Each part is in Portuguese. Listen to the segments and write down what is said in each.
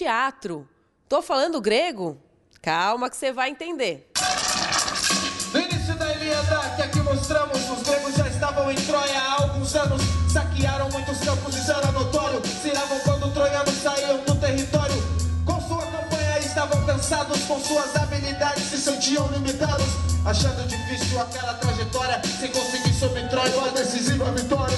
teatro. Tô falando grego? Calma que você vai entender. No início da Ilíada, que aqui mostramos, os gregos já estavam em Troia há alguns anos. Saquearam muitos campos, isso era notório. Se iravam quando os troianos saíam do território. Com sua campanha estavam cansados, com suas habilidades se sentiam limitados. Achando difícil aquela trajetória, sem conseguir sobre Troia uma decisiva vitória.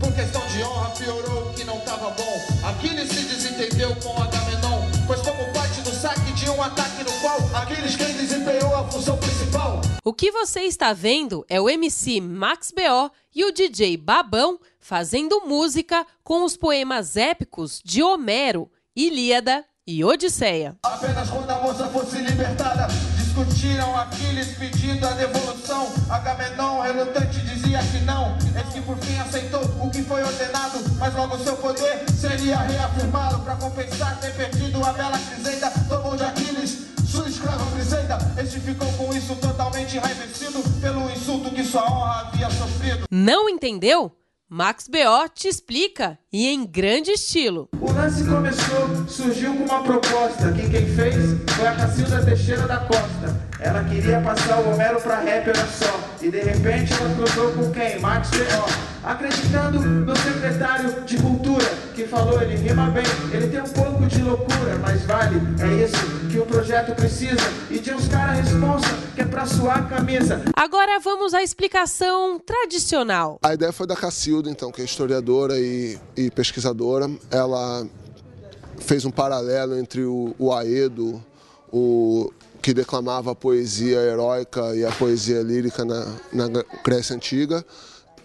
Por questão de honra piorou o que não estava bom. Aquiles se desentendeu com Agamenon, pois como parte do saque de um ataque no qual Aquiles quem desempenhou a função principal. O que você está vendo é o MC Max B.O. e o DJ Babão fazendo música com os poemas épicos de Homero, Ilíada e Odisseia. Apenas quando a moça fosse libertada, discutiram Aquiles pedindo a devolução. Agamenon, relutante, dizia que não. Eis que por fim aceitou o que foi ordenado, mas logo seu poder seria reafirmado. Para compensar ter perdido a bela Criseida, tomou de Aquiles sua escrava Criseida. Este ficou com isso totalmente enraivecido pelo insulto que sua honra havia sofrido. Não entendeu? Max B.O. te explica, e em grande estilo. O lance começou, surgiu com uma proposta, que quem fez foi a Cacilda Teixeira da Costa. Ela queria passar o Homero pra rap, olha só, e de repente ela cruzou com quem? Max B.O. Acreditando no secretário de Cultura, que falou, ele rima bem, ele tem um pouco de loucura, mas vale, é isso que o projeto precisa, e de uns caras responsa, que é pra suar a camisa. Agora vamos à explicação tradicional. A ideia foi da Cacilda, então, que é historiadora e pesquisadora. Ela fez um paralelo entre o Aedo, que declamava a poesia heróica e a poesia lírica na Grécia Antiga,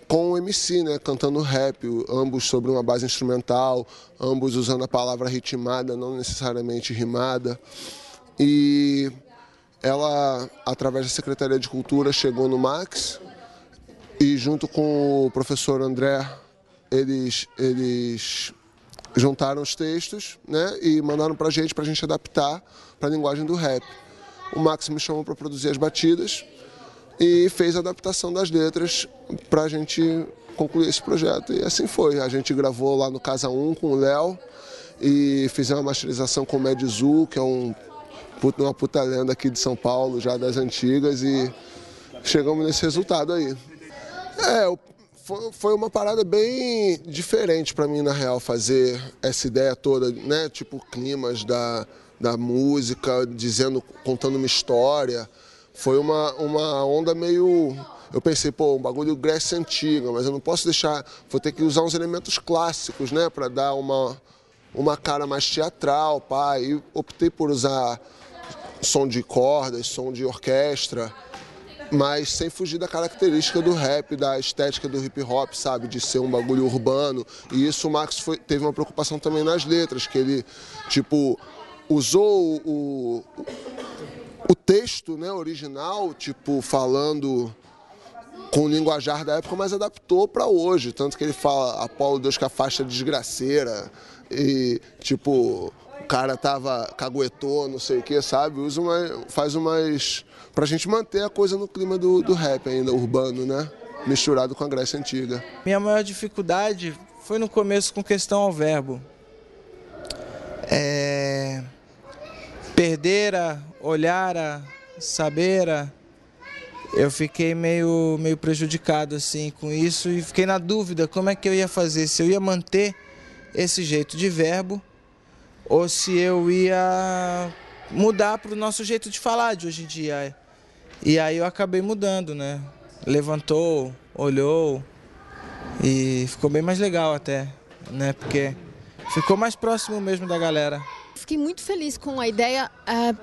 com o MC, né, cantando rap, ambos sobre uma base instrumental, ambos usando a palavra ritmada, não necessariamente rimada. E ela, através da Secretaria de Cultura, chegou no Max e, junto com o professor André, eles juntaram os textos, né, e mandaram para a gente adaptar para a linguagem do rap. O Max me chamou para produzir as batidas e fez a adaptação das letras para a gente concluir esse projeto. E assim foi. A gente gravou lá no Casa 1 com o Léo e fizemos uma masterização com o Medizu, que é uma puta lenda aqui de São Paulo, já das antigas, e chegamos nesse resultado aí. Foi uma parada bem diferente para mim, na real, fazer essa ideia toda, né? Tipo, climas da música, contando uma história. Foi uma onda meio... Eu pensei, pô, um bagulho Grécia Antiga, mas eu não posso deixar... Vou ter que usar uns elementos clássicos, né? Para dar uma cara mais teatral, pá. E optei por usar som de cordas, som de orquestra, mas sem fugir da característica do rap, da estética do hip hop, sabe? De ser um bagulho urbano. E isso o Max teve uma preocupação também nas letras, que ele, tipo, usou o texto, né, original, tipo, falando com o linguajar da época, mas adaptou para hoje. Tanto que ele fala, Apolo Deus com a faixa desgraceira, e, tipo, o cara caguetou, não sei o que, sabe? Faz umas... Pra gente manter a coisa no clima do rap ainda, urbano, né? Misturado com a Grécia Antiga. Minha maior dificuldade foi no começo com questão ao verbo. Perdera, olhara, sabera. Eu fiquei meio prejudicado assim com isso e fiquei na dúvida como é que eu ia fazer, se eu ia manter esse jeito de verbo ou se eu ia mudar para o nosso jeito de falar de hoje em dia. E aí eu acabei mudando, né? Levantou, olhou e ficou bem mais legal até, né? Porque ficou mais próximo mesmo da galera. Fiquei muito feliz com a ideia,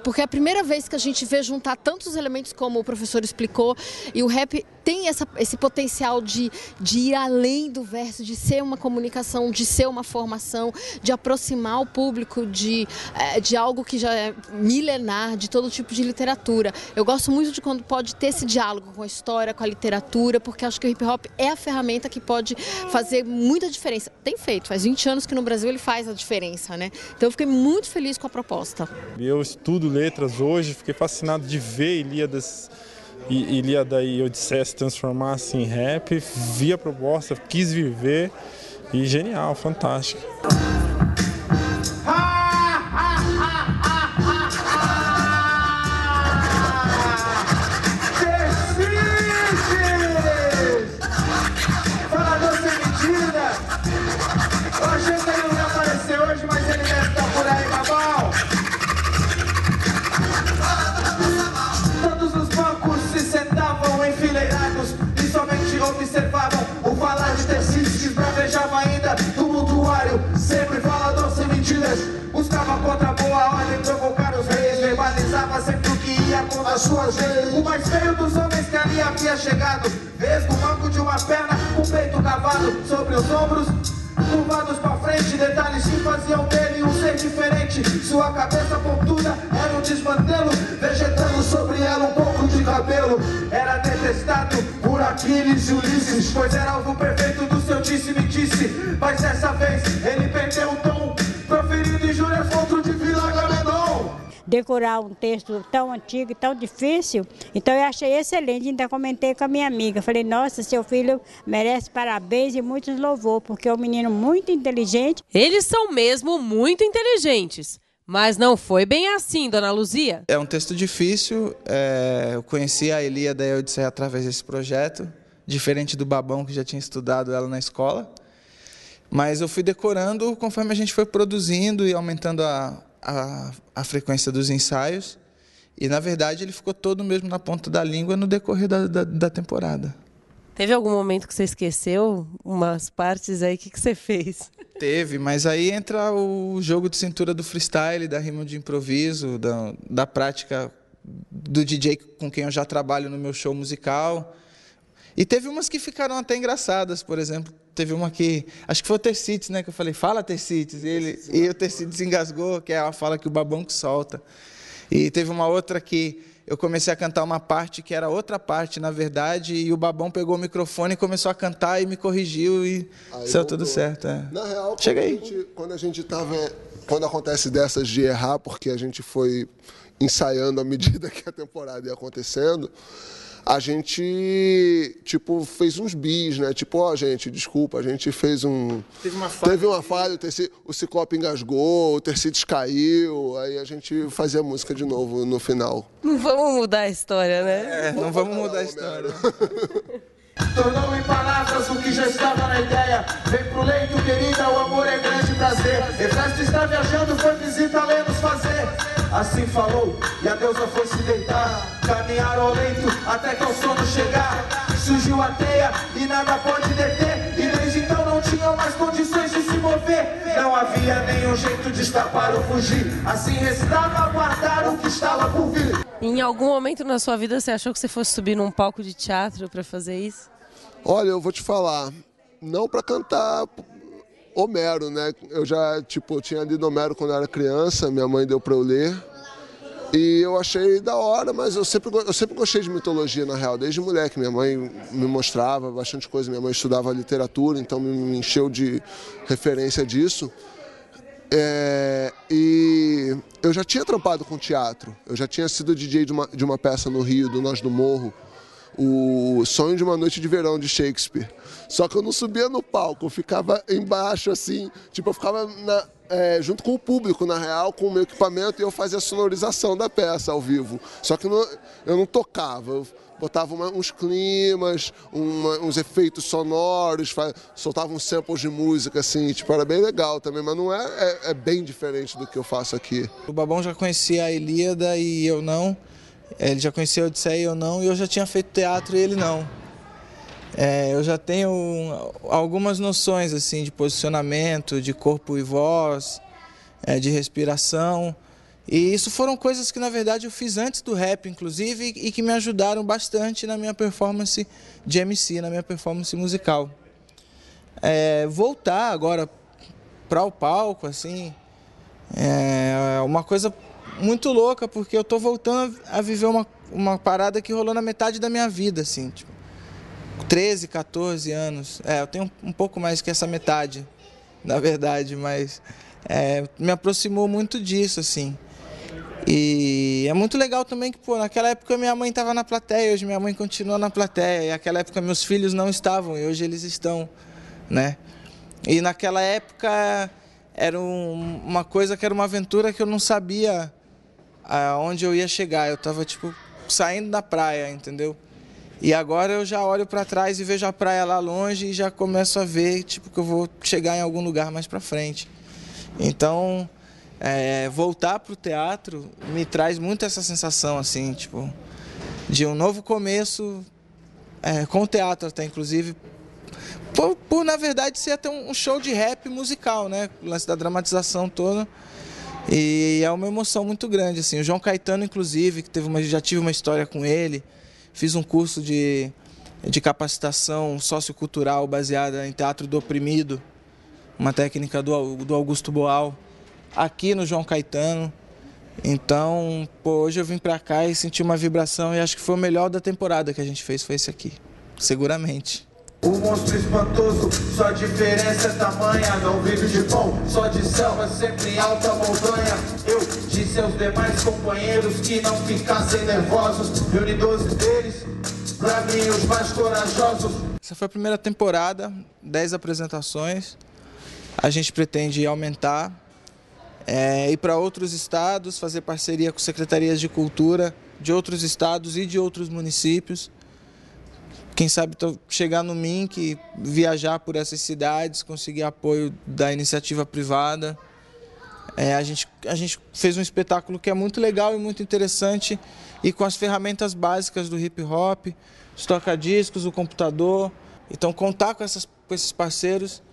porque é a primeira vez que a gente vê juntar tantos elementos como o professor explicou, e o rap tem esse potencial de ir além do verso, de ser uma comunicação, de ser uma formação, de aproximar o público de algo que já é milenar, de todo tipo de literatura. Eu gosto muito de quando pode ter esse diálogo com a história, com a literatura, porque acho que o hip hop é a ferramenta que pode fazer muita diferença. Tem feito, faz 20 anos que no Brasil ele faz a diferença, né? Então eu fiquei muito feliz com a proposta. Eu estudo letras hoje, fiquei fascinado de ver Ilíada e Odisseia se transformar assim, em rap, vi a proposta, quis viver e genial, fantástico. das suas vezes. O mais feio dos homens que ali havia chegado, vesgo o banco de uma perna, com o peito cavado sobre os ombros, curvados pra frente, detalhes que faziam dele um ser diferente. Sua cabeça pontuda era um desmantelo, vegetando sobre ela um pouco de cabelo. Era detestado por Aquiles e Ulisses, pois era alvo perfeito do seu disse-me-disse. Mas dessa vez ele perdeu o tom, proferindo injúrias contra o divino Agamenon. Decorar um texto tão antigo e tão difícil, então eu achei excelente, ainda comentei com a minha amiga, falei, nossa, seu filho merece parabéns e muitos louvor, porque é um menino muito inteligente. Eles são mesmo muito inteligentes, mas não foi bem assim, dona Luzia. É um texto difícil, eu conheci a Ilíada e a Odisseia através desse projeto, diferente do Babão, que já tinha estudado ela na escola, mas eu fui decorando conforme a gente foi produzindo e aumentando a frequência dos ensaios, e na verdade ele ficou todo mesmo na ponta da língua no decorrer da temporada. Teve algum momento que você esqueceu umas partes aí, o que você fez? Teve, mas aí entra o jogo de cintura do freestyle, da rima de improviso, da prática do DJ com quem eu já trabalho no meu show musical. E teve umas que ficaram até engraçadas, por exemplo, teve uma que, acho que foi o Tercites, né, que eu falei, fala Tercites, e o Tercites engasgou, que é a fala que o Babão que solta. E teve uma outra que eu comecei a cantar uma parte que era outra parte, na verdade, e o Babão pegou o microfone e começou a cantar e me corrigiu e aí saiu tudo certo. É. Na real, quando acontece dessas de errar, porque a gente foi ensaiando à medida que a temporada ia acontecendo, a gente, tipo, fez uns bis, né? Tipo, ó, gente, desculpa, a gente fez um... Teve uma falha, o Ciclope engasgou, o Tercites caiu, aí a gente fazia a música de novo no final. Não vamos mudar a história, né? Não vamos mudar a história. Tornou em palavras o que já estava na ideia. Vem pro leito, querida, o amor é grande prazer. Efesto está viajando, foi visita Lemos fazer. Assim falou, e a deusa foi se deitar. Caminharam ao leito, até que ao sono chegar. Surgiu a teia, e nada pode deter. E desde então não tinham mais condições de se mover. Não havia nenhum jeito de escapar ou fugir. Assim restava aguardar o que estava por vir. Em algum momento na sua vida você achou que você fosse subir num palco de teatro para fazer isso? Olha, eu vou te falar, não para cantar Homero, né? Eu já, tinha lido Homero quando eu era criança, minha mãe deu para eu ler. E eu achei da hora, mas eu sempre gostei de mitologia, na real, desde moleque. Minha mãe me mostrava bastante coisa, minha mãe estudava literatura, então me encheu de referência disso. E eu já tinha trampado com teatro, eu já tinha sido DJ de uma peça no Rio, do Nós do Morro, o Sonho de uma Noite de Verão, de Shakespeare. Só que eu não subia no palco, eu ficava embaixo, assim, eu ficava junto com o público, na real, com o meu equipamento, e eu fazia a sonorização da peça ao vivo. Só que eu não tocava, eu botava uns climas, uns efeitos sonoros, soltava uns samples de música, assim, era bem legal também, mas não é bem diferente do que eu faço aqui. O Babão já conhecia a Ilíada e eu não, ele já conhecia a Odisseia e eu não, e eu já tinha feito teatro e ele não. Eu já tenho algumas noções assim, de posicionamento, de corpo e voz, de respiração. E isso foram coisas que, na verdade, eu fiz antes do rap, inclusive, e que me ajudaram bastante na minha performance de MC, na minha performance musical. Voltar agora para o palco, assim, é uma coisa muito louca, porque eu estou voltando a viver uma parada que rolou na metade da minha vida, assim, 13, 14 anos. Eu tenho um pouco mais que essa metade, na verdade, mas me aproximou muito disso, assim. E é muito legal também que, naquela época minha mãe estava na plateia, hoje minha mãe continua na plateia, e naquela época meus filhos não estavam, e hoje eles estão, né? E naquela época era uma coisa que era uma aventura que eu não sabia aonde eu ia chegar, eu estava, saindo da praia, entendeu? E agora eu já olho para trás e vejo a praia lá longe e já começo a ver, que eu vou chegar em algum lugar mais para frente. Então, voltar para o teatro me traz muito essa sensação, assim, de um novo começo, com o teatro até, inclusive, por na verdade ser até um show de rap musical, né? O lance da dramatização toda. E é uma emoção muito grande, assim. O João Caetano, inclusive, que já tive uma história com ele, fiz um curso de capacitação sociocultural baseada em teatro do oprimido, uma técnica do Augusto Boal, aqui no João Caetano. Então, hoje eu vim pra cá e senti uma vibração e acho que foi o melhor da temporada que a gente fez, foi esse aqui, seguramente. O monstro espantoso, sua diferença é tamanha. Não vive de pão, só de selva, sempre em alta montanha. Eu disse aos demais companheiros que não ficassem nervosos. Reuni 12 deles, pra mim os mais corajosos. Essa foi a primeira temporada, 10 apresentações. A gente pretende aumentar, ir para outros estados, fazer parceria com secretarias de cultura de outros estados e de outros municípios. Quem sabe chegar no MINC, viajar por essas cidades, conseguir apoio da iniciativa privada. A gente fez um espetáculo que é muito legal e muito interessante e com as ferramentas básicas do hip hop, os toca-discos, o computador. Então contar com esses parceiros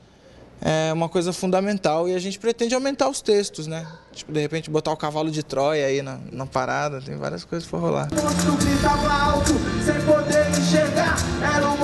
é uma coisa fundamental e a gente pretende aumentar os textos, né? Tipo, de repente botar o cavalo de Troia aí na parada, tem várias coisas por rolar. O monstro gritava alto, sem poder enxergar, era um